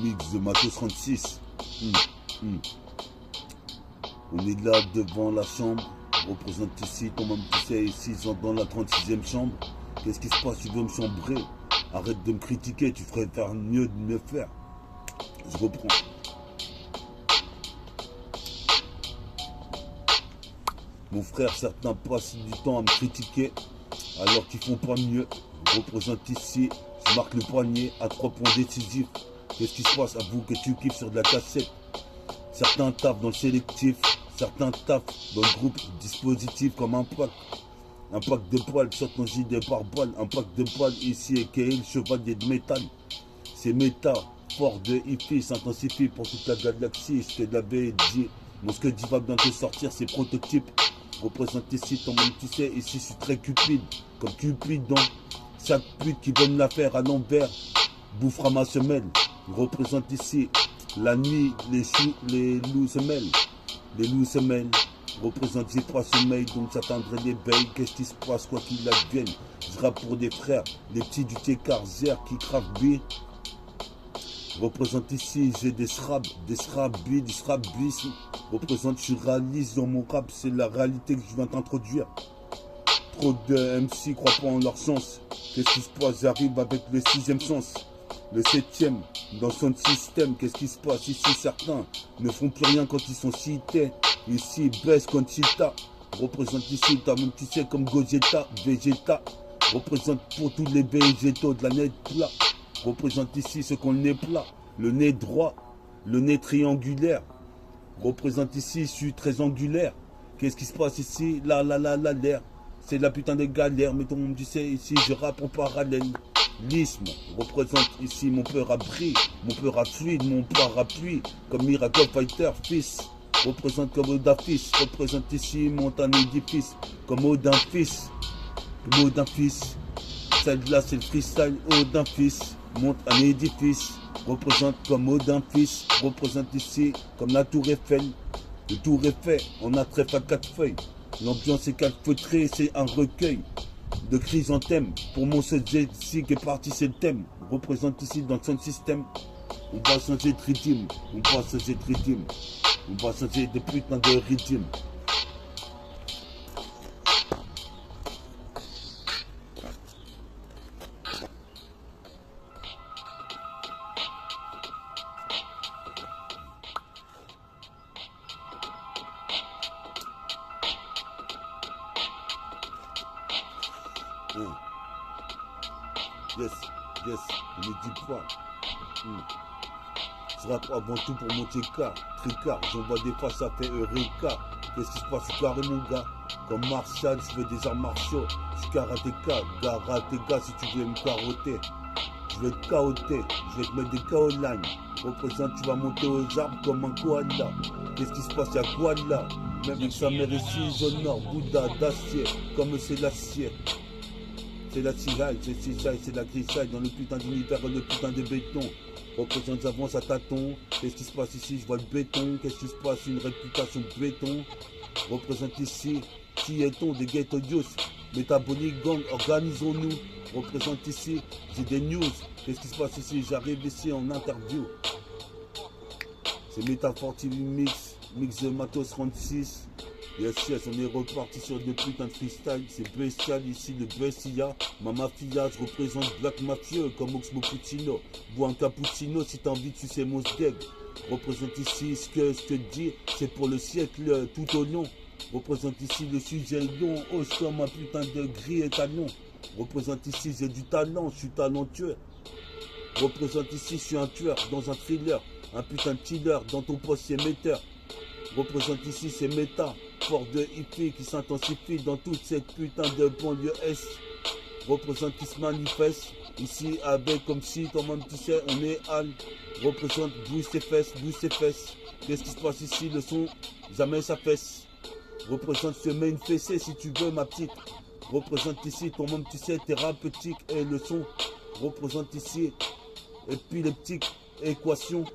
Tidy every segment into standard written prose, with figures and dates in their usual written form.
Mix de Matos 36. On est là devant la chambre. Représente ici, toi-même tu sais, ici dans la 36e chambre. Qu'est-ce qui se passe? Tu veux me chambrer? Arrête de me critiquer, tu ferais faire mieux de me faire. Je reprends. Mon frère, certains passent du temps à me critiquer alors qu'ils font pas mieux. Je représente ici, je marque le poignet à 3 points décisifs. Qu'est-ce qui se passe? Avoue que tu kiffes sur de la cassette. Certains tapent dans le sélectif, certains tapent dans le groupe dispositif comme un pack. Un pack de poils, sortent en JD par balle. Un pack de poils ici et Kael, chevalier de métal. C'est méta, fort de hippie, s'intensifie pour toute la galaxie. Je te l'avais dit, mon ce que dit va bientôt sortir, c'est prototype. Représente ici, ton monde tu sais, ici je suis très cupide. Comme Cupidon, chaque pute qui veut me la faire à l'envers bouffera ma semelle. Représente ici, la nuit, les loups se mêlent. Les loups se mêlent. Représente ici 3 sommeils, donc j'attendrai les veilles. Qu'est-ce qui se passe quoi qu'il advienne? Je rappe pour des frères, les petits du T-Carzer qui craft B. Représente ici, j'ai des srabs, des srabisme. Représente, je réalise dans mon rap, c'est la réalité que je viens t'introduire. Trop de MC croient pas en leur sens. Qu'est-ce qui se passe? J'arrive avec le 6e sens. Le 7e, dans son système, qu'est-ce qui se passe? Ici, certains ne font plus rien quand ils sont cités. Ici, baisse quand Chita. Représente ici, toi-même tu sais, comme Gogeta, Vegeta. Représente pour tous les végétaux de la nez plat. Représente ici ce qu'on est plat. Le nez droit, le nez triangulaire. Représente ici, je suis très angulaire. Qu'est-ce qui se passe ici? L'air. C'est la putain de galère, mais tout le monde tu sais, ici, je rappe en parallèle. L'isme représente ici mon peur à bris, mon peur à fluide, mon parapluie, comme Miracle Fighter, fils. Représente comme Odin fils, représente ici monte un édifice, comme Odin fils. Odin fils, celle-là c'est le freestyle, Odin fils, monte un édifice, représente comme Odin fils, représente ici comme la tour Eiffel. Le tour est fait, on a trèfle à 4 feuilles, l'ambiance est calfeutrée, c'est un recueil de chrysanthème. Pour mon seul ici qui est parti, c'est le thème. Représente ici dans son système. On va changer de rythme. On va changer de rythme. On va changer de putain de rythme. Yes, on ne dit pas. Je rappe avant tout pour mon tricard, j'envoie des fois ça fait Eureka. Qu'est-ce qui se passe? Je suis carré mon gars. Comme Marshall, je fais des arts martiaux. Je suis karatéka si tu veux me carotter. Je vais te caoter, je vais te mettre des KO line. Représente, tu vas monter aux arbres comme un koala. Qu'est-ce qui se passe? Y'a quoi là? Même avec sa mère ici, j'honore Bouddha d'acier, comme c'est l'acier. C'est la cisaille, c'est la grisaille dans le putain d'univers, le putain de béton. Représente, j'avance à tâtons. Qu'est-ce qui se passe ici? Je vois le béton. Qu'est-ce qui se passe? Une réputation de béton. Représente ici, qui est-on? Des ghetto youth. Métabolique gang, organisons-nous. Représente ici, j'ai des news. Qu'est-ce qui se passe ici? J'arrive ici en interview. C'est Métaphore TV mix de Matos 36. Yes, on est reparti sur des putains de freestyle, c'est bestial ici, le bestia, ma mafia, je représente Black Mafieux comme Oxmo Puccino, bois un cappuccino si t'as envie de sucer mon steak, représente ici ce que je te dis, c'est pour le siècle tout au long, représente ici le sujet long, oh je comme un putain de gris étalon, représente ici j'ai du talent, je suis talentueux, représente ici je suis un tueur dans un thriller, un putain de killer dans ton poste émetteur. Représente ici ces méta, fort de hippie qui s'intensifie dans toute cette putain de banlieue est. Représente qui se manifeste, ici avec comme si toi-même tu sais on est hal. Représente bouge ses fesses. Qu'est-ce qui se passe ici? Le son, jamais ça fesse. Représente se met une fessée si tu veux ma petite. Représente ici toi-même tu sais thérapeutique et le son. Représente ici épileptique, équation.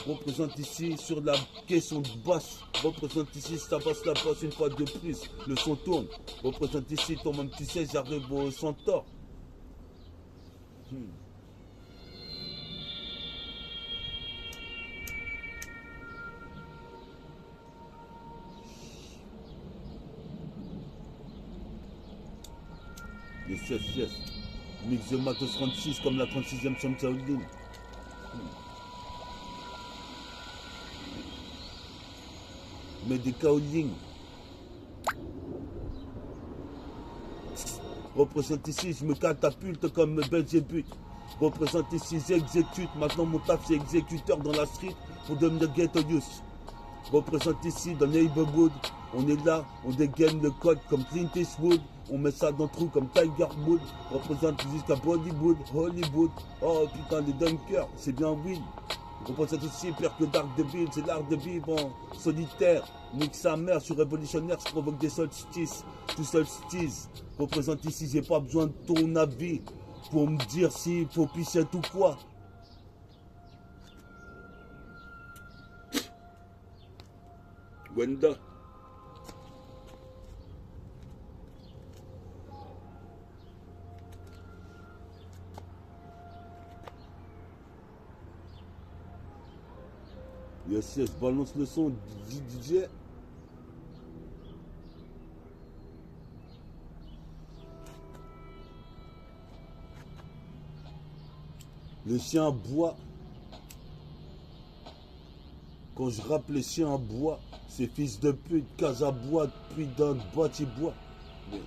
Représente ici sur la question de basse. Représente ici, ça passe la basse une fois de plus. Le son tourne. Représente ici, toi-même tu sais, j'arrive au centaure. Yes, yes, yes. Mix de Matos 36 comme la 36e Som Shaolin. Mais des Kaolin. Représente ici, je me catapulte comme Belzébuth. Représente ici, j'exécute. Maintenant mon taf c'est exécuteur dans la street pour devenir ghetto youth. Représente ici dans Neighborhood. On est là, on dégaine le code comme Clint Eastwood. On met ça dans le trou comme Tiger Wood. Représente jusqu'à Bollywood, Hollywood. Oh putain, les dunkers, c'est bien Will. Représente ici pire que Dark Devil, c'est l'art de vivre en solitaire. Nique sa mère, je suis révolutionnaire, je provoque des solstices. Tout solstice. Représente ici, j'ai pas besoin de ton avis pour me dire s'il faut pisser ou quoi. Wenda. Yes, yes, balance le son, DJ. Les chiens aboient. Quand je rappe les chiens aboient, ces fils de pute, case à bois, puis dans le bâti-bois. Mais...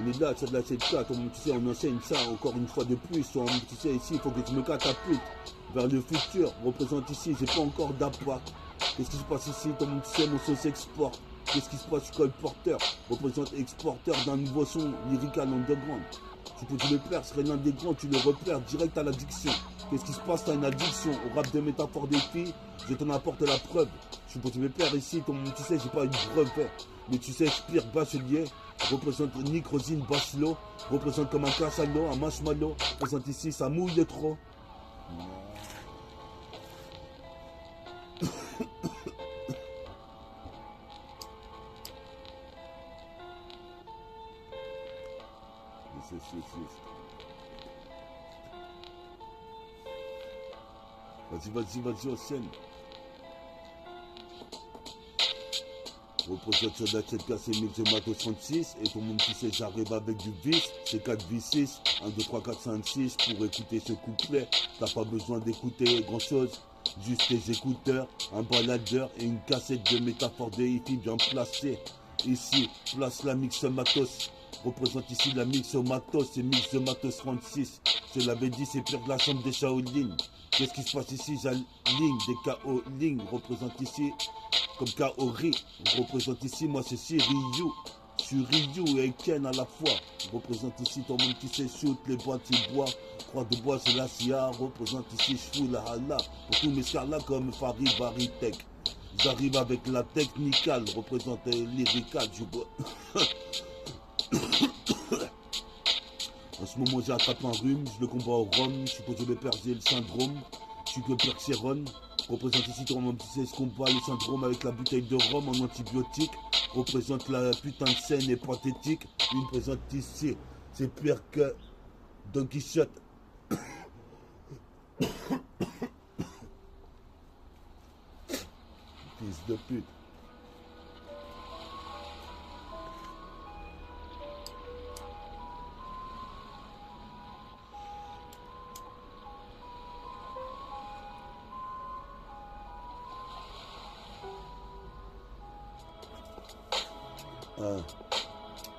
On est là, c'est de la 7K, comme tu sais, on enseigne ça encore une fois de plus. Tu sais, ici, il faut que tu me catapulte vers le futur. Représente ici, j'ai pas encore d'appât. Qu'est-ce qui se passe ici? Tout le monde sait, mon son s'exporte. Qu'est-ce qui se passe? Je suis colporteur. Représente exporteur d'un nouveau son lyrical underground. Tu peux te le faire, serait l'un des grands, tu le repères direct à l'addiction. Qu'est-ce qui se passe? T'as une addiction au rap de métaphores des filles. Je t'en apporte la preuve. Je peux te le faire ici, tout le monde, tu sais, j'ai pas une brevet. Mais tu sais, Spire Bachelier. Représente Nick Rosine Bachelot. Représente comme un cachalot, un marshmallow. Représente ici, ça mouille de trop. Vas-y, au scène. Représente sur la 7K, c'est Mix de Matos 36. Et tout le monde qui sait, j'arrive avec du vice. C'est 4v6, 1, 2, 3, 4, 5, 6. Pour écouter ce couplet, t'as pas besoin d'écouter grand chose. Juste tes écouteurs, un baladeur et une cassette de métaphores de hippie bien placée. Ici, place la Mix Matos. Représente ici la Mix Matos, c'est Mix de Matos 36. Je l'avais dit, c'est pire que la chambre des Shaolin. Qu'est-ce qui se passe ici? J'aligne des K.O.Ling. Représente ici comme Kaori. Représente ici, moi c'est Ryu. Je suis Ryu et Ken à la fois. Représente ici ton monde qui sait shoot les bâtis bois. Croix de bois, c'est la CIA. Représente ici, je fous la hala. Pour tous mes scars là comme Farid Baritek. J'arrive avec la technicale. Représente lyrical. Je bois. En ce moment j'ai attrapé un rhume, je le combats au rhum, je suppose que j'ai perdu le syndrome, je suis que Percéron. Représente ici ton monde qui sait ce combat, le syndrome avec la bouteille de rhum en antibiotique. Représente la putain de scène et pathétique. Il me présente ici, c'est pire que Don Quichotte. Fils de pute.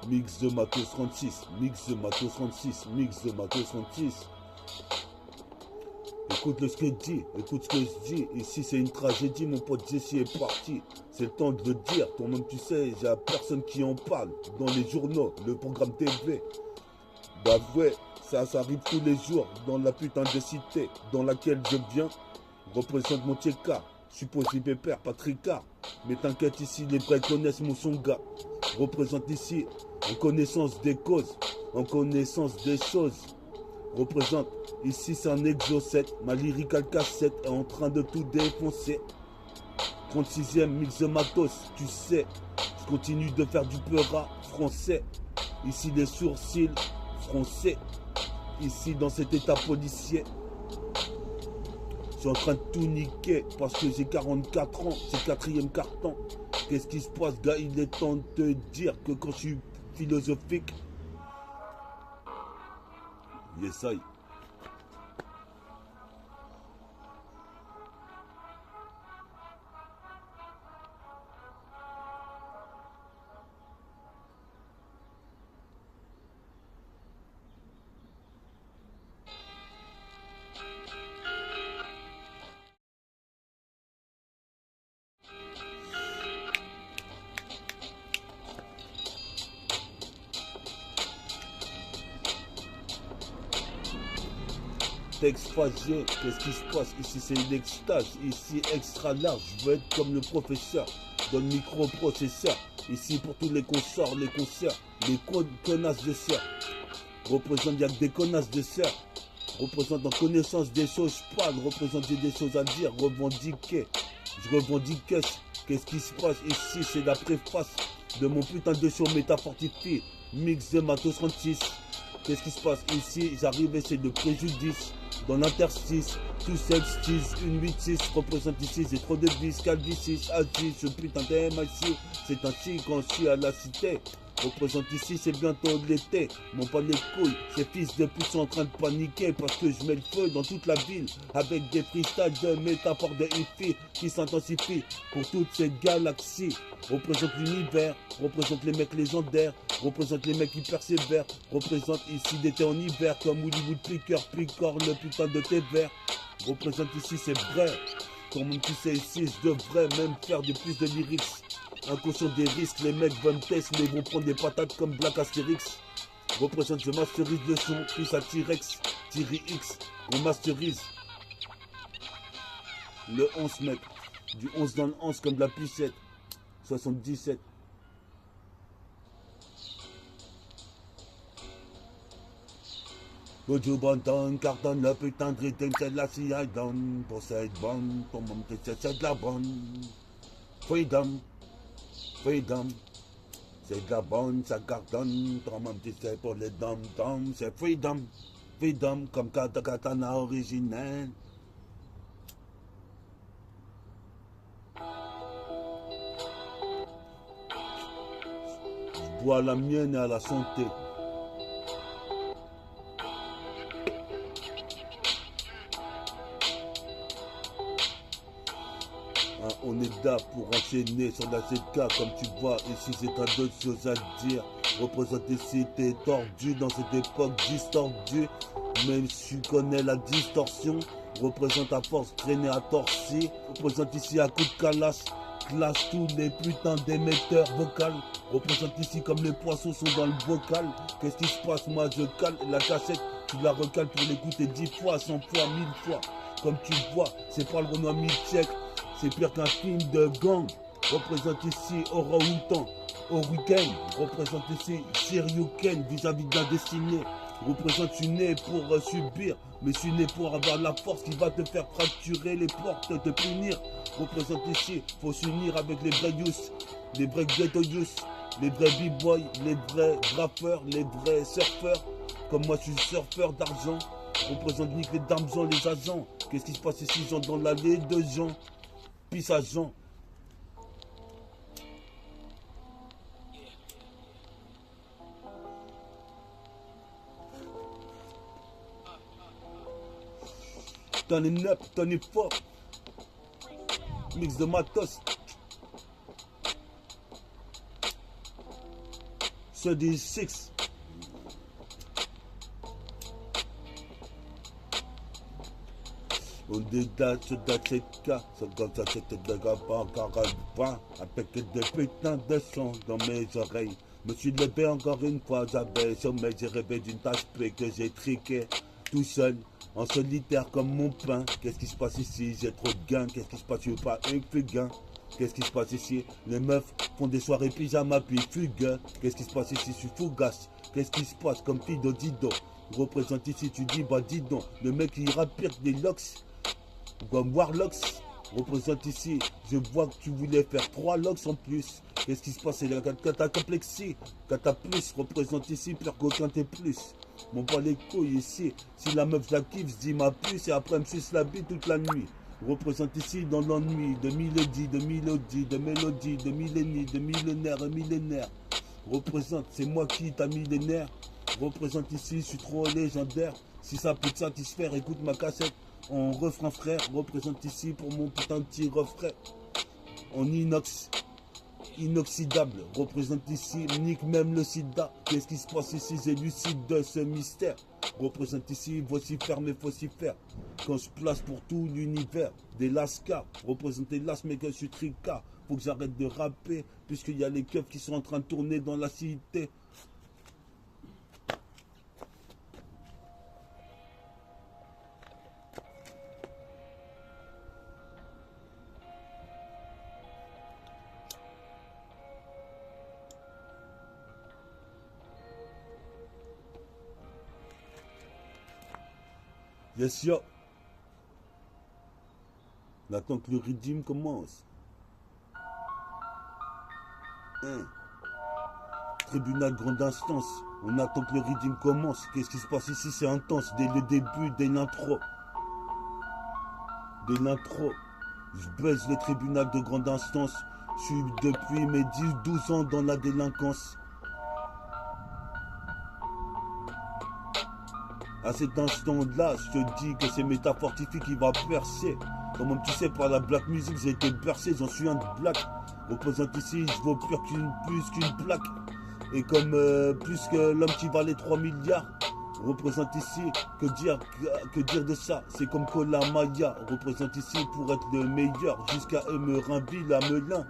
Mix de Matos 36, Mix de Matos 36, Mix de Matos 36. Écoute ce que je dis, écoute ce que je dis. Ici c'est une tragédie, mon pote Jesse est parti. C'est le temps de le dire, toi-même tu sais, j'ai personne qui en parle. Dans les journaux, le programme TV. Bah ouais, ça arrive tous les jours dans la putain de cité dans laquelle je viens. Représente mon TK, suppose Pépère, Patricard. Mais t'inquiète ici, les vrais connaissent mon son gars. Représente ici, en connaissance des causes, en connaissance des choses. Représente, ici c'est un exocet, ma lyrical cassette est en train de tout défoncer. 36e Mix de Matos, tu sais, je continue de faire du peura français. Ici les sourcils français, ici dans cet état policier. Je suis en train de tout niquer parce que j'ai 44 ans, c'est le 4e carton. Qu'est-ce qui se passe, gars? Il est temps de te dire que quand je suis philosophique, j'essaye. Texte phasé, qu'est-ce qui se passe? Ici c'est une extase, ici extra large, je veux être comme le professeur dans le microprocesseur. Ici pour tous les consorts, les concerts, les connasses de sœurs. Représente, il n'y a que des connasses de sœurs. Représente en connaissance des choses, je parle, représente, j'ai des choses à dire, revendiquer. Je revendique, qu'est-ce qui se passe? Ici c'est la préface de mon putain de show métafortifié, mix de matos 36. Qu'est-ce qui se passe ici? J'arrive et c'est de préjudice. Dans l'interstice, tout sextise, une 8-6 représente ici, j'ai trop de bis, calvicis, agis, ce putain de MIC, c'est ainsi quand je suis à la cité. Représente ici, c'est bientôt l'été, m'en pas les couilles, ces fils de pute sont en train de paniquer parce que je mets le feu dans toute la ville avec des freestyles de métaphores de hippie qui s'intensifient pour toute cette galaxie. Représente l'univers, représente les mecs légendaires, représente les mecs qui persévèrent, représente ici d'été en hiver comme Hollywood picore le putain de thé vert. Représente ici, c'est vrai, comme tu sais ici, je devrais même faire de plus de lyrics. Inconscient des risques, les mecs veulent me tester, mais ils vont prendre des patates comme Black Astérix. Représente, je masterise le son, plus à T-Rex, Thierry X, on masterise. Le 11 mec, du 11 dans le 11 comme de la pucette, 77. Bojo Banton, cartonne le putain de rythme, c'est de la CIA donne. Pour cette bonne, pour mon petit c'est de la bonne. Freedom. Freedom, c'est de la bonne, ça cartonne, pour mon petit c'est pour les dom-toms, c'est freedom, freedom, comme katana originel. Je bois la mienne et à la santé. On est là pour enchaîner sur la ZK, comme tu vois, ici c'est un d'autres choses à dire. Représente ici t'es tordu dans cette époque distordue, même si tu connais la distorsion. Représente à force traîner à torsi. Représente ici à coup de calasse, classe tous les putains d'émetteurs vocaux. Représente ici comme les poissons sont dans le vocal. Qu'est-ce qui se passe? Moi je cale la cachette, tu la recales pour l'écouter 10 fois, 100 fois, 1000 fois. Comme tu vois, c'est pas le Renoir Milchek. C'est pire qu'un film de gang. Représente ici Orang-Outan au week-end. Représente ici Shiryuken vis-à-vis de la destinée. Représente, je suis né pour subir, mais je suis né pour avoir la force qui va te faire fracturer les portes, te punir. Représente ici, faut s'unir avec les vrais youths, les vrais ghetto youths, les vrais b-boys, les vrais rappeurs, les vrais surfeurs. Comme moi, je suis surfeur d'argent. Représente nique les dames, les agents. Qu'est-ce qui se passe ici? J'entre dans l'allée de gens. Pisse à Jean. T'en es neuf, t'en es fort. Mix de matos. C'est des six. On dédache d'ACK, c'est comme ça que c'était de gabin encore un point, avec des putains de sons dans mes oreilles. Me suis levé encore une fois, j'avais sommeil, j'ai rêvé d'une tache P que j'ai triqué tout seul, en solitaire comme mon pain. Qu'est-ce qui se passe ici? J'ai trop de gains. Qu'est-ce qui se passe? Je veux pas un fugain. Qu'est-ce qui se passe ici? Les meufs font des soirées pyjama puis fugues. Qu'est-ce qui se passe ici? Je suis fougasse. Qu'est-ce qui se passe comme Fido Dido? Représente ici, tu dis bah dis donc. Le mec il ira pire que des locks. Comme Warlocks, représente ici, je vois que tu voulais faire 3 locks en plus. Qu'est-ce qui se passe? C'est la catacomplexie. Cata plus représente ici, pire qu'aucun t'es plus. M'en pas les couilles ici. Si la meuf je la kiffe, je dis ma puce et après elle me suce la bite toute la nuit. Représente ici dans l'ennui de mélodie, de millénies, de millénaires et millénaires. Représente, c'est moi qui t'a millénaire. Représente ici, je suis trop légendaire. Si ça peut te satisfaire, écoute ma cassette en refrain frère. Représente ici pour mon putain de petit refrain. En inox, inoxydable. Représente ici, nique même le sida. Qu'est-ce qui se passe ici, j'élucide de ce mystère. Représente ici, voici faire, mais faut s'y faire. Quand je place pour tout l'univers, des lascars. Représenter las, mais que je suis tricard. Faut que j'arrête de rapper, puisqu'il y a les keufs qui sont en train de tourner dans la cité. Yes, yo. On attend que le rythme commence. Tribunal grande instance. On attend que le rythme commence. Qu'est-ce qui se passe ici? C'est intense. Dès le début, dès l'intro. Dès l'intro. Je baise le tribunal de grande instance. Je suis depuis mes 12 ans dans la délinquance. À cet instant-là, je te dis que c'est Métafortifie qui va percer. Comme tu sais, par la black music, j'ai été bercé, j'en suis un black. Représente ici, je vaux plus qu'une plaque. Et comme plus que l'homme qui valait 3 milliards. Représente ici, que dire de ça? C'est comme Kola Maya. Représente ici pour être le meilleur, jusqu'à Emerinville, à Melun.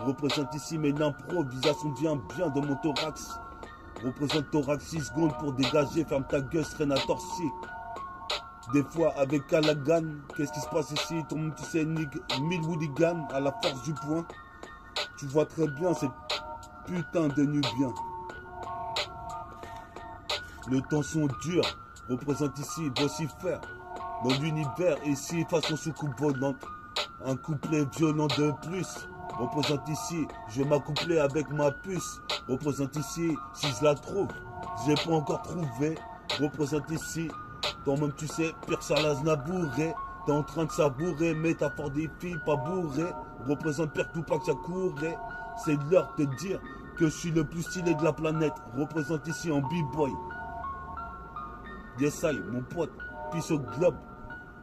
Représente ici mes l'improvisation vient bien de mon thorax. Représente thorax 6 secondes pour dégager, ferme ta gueule, traîne à torsi. Des fois avec Callaghan, qu'est-ce qui se passe ici? Ton monde tu sais, Nick, 1000 Woodigan à la force du point. Tu vois très bien cette putain de Nubien. Le temps sont durs, représente ici, vocifère. Dans l'univers, ici, façon soucoupe volante. Un couplet violent de plus. Représente ici, je vais m'accoupler avec ma puce. Représente ici, si je la trouve, j'ai pas encore trouvé. Représente ici, toi-même tu sais, pire Salaz Nabouré. T'es en train de savourer, métaphore des filles pas bourré. Représente pire tout pas que ça courait. C'est l'heure de te dire que je suis le plus stylé de la planète. Représente ici en b-boy. Yes, I, mon pote, puis au globe,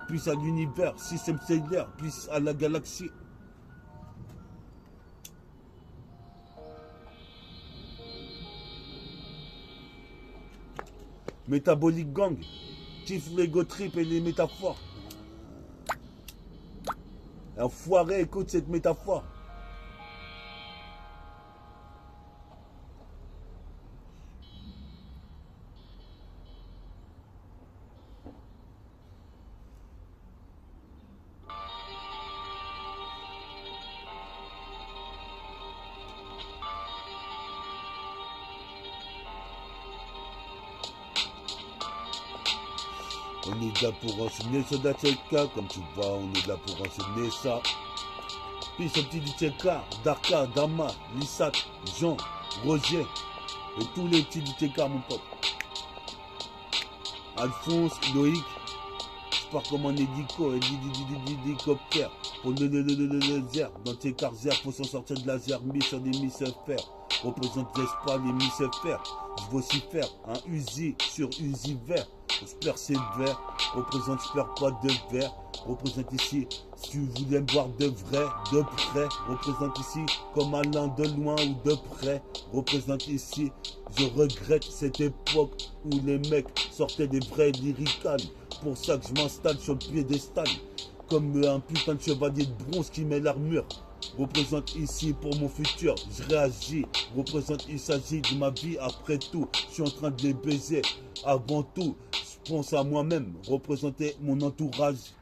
puis à l'univers, système stellaire, puis à la galaxie. Métabolique gang, Tiff l'ego trip et les métaphores. Enfoiré, écoute cette métaphore. On est là pour enseigner ça d'Atcheka, comme tu vois, on est là pour enseigner ça. Puis ce petit Ditcheka, Darka, Dama, Lissat, Jean, Roger, et tous les petits Ditcheka, mon pote. Alphonse, Loïc, je pars comme un hélicoptère. Pour le laser, dans tes carrières, faut s'en sortir de laser, mis sur des mises-faire. Représente l'espace, les mises-faire. Je veux aussi faire un Uzi sur Uzi vert. Je persévère, représente, je perds pas de verre. Représente ici, si tu voulais me voir de vrai, de près. Représente ici, comme Alain de loin ou de près. Représente ici, je regrette cette époque où les mecs sortaient des vrais lyricales. Pour ça que je m'installe sur le piédestal, comme un putain de chevalier de bronze qui met l'armure. Représente ici pour mon futur, je réagis. Représente, il s'agit de ma vie après tout. Je suis en train de les baiser avant tout. Je pense à moi-même, représenter mon entourage.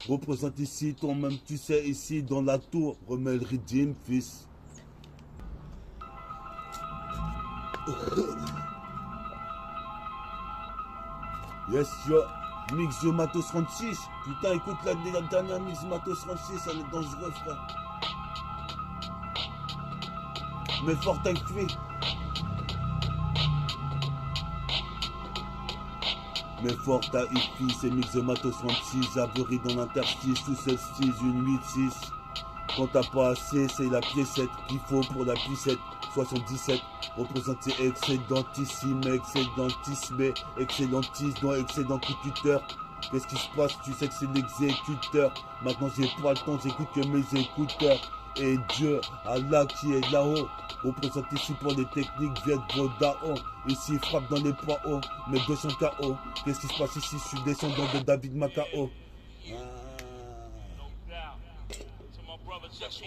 Représente ici, toi-même tu sais, ici dans la tour. Remets le rythme, fils. Yes, yo. Mix de Matos 36. Putain, écoute la dernière mix de Matos 36, elle est dangereuse, frère. Mais fort avec lui. Mais fort à hippie, c'est mix de matos 36, abri dans l'interstice, sous 16 une 8-6. Quand t'as pas assez, c'est la piécette qu'il faut pour la pucette. 77, représenté excédentissime, excédentisme, excédentisme, excédenticuteur. Qu'est-ce qui se passe? Tu sais que c'est l'exécuteur. Maintenant j'ai pas le temps, j'écoute que mes écouteurs. Et Dieu, Allah qui est là-haut, représente ici pour les techniques, viennent Vodao. Ici frappe dans les poids hauts, mes 200 KO. Qu'est-ce qui se passe ici? Je suis descendant de David Macao.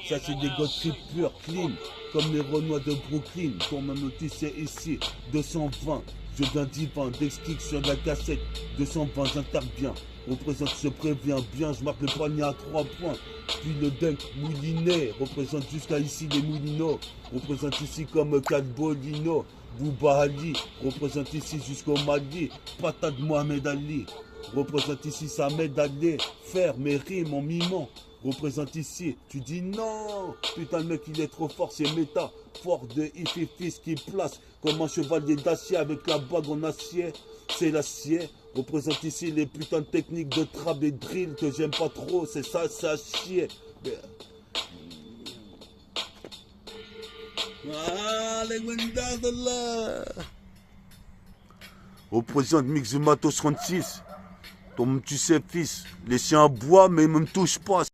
Ça c'est des gosses purs, clean, comme les Renois de Brooklyn. Ton même notice c'est ici, 220. Je viens divin, d'explique sur la cassette, 220, j'interviens. Représente, se prévient bien, je marque le poignet à 3 points. Puis le dunk mouliné, représente jusqu'à ici les moulineaux. Représente ici comme Cadbolino, Bouba Ali. Représente ici jusqu'au Mali, patate Mohamed Ali. Représente ici Samed Ali, faire mes rimes en mimant. Représente ici, tu dis non, putain le mec il est trop fort, c'est méta, fort de Ififis qui place comme un chevalier d'acier avec la bague en acier, c'est l'acier. Représente ici les putains de techniques de trap et drill que j'aime pas trop, c'est ça, ça chier. Ah, les Wendas de là. Représente Mix de Matos 36, comme tu sais fils, les chiens boivent mais ils me touchent pas.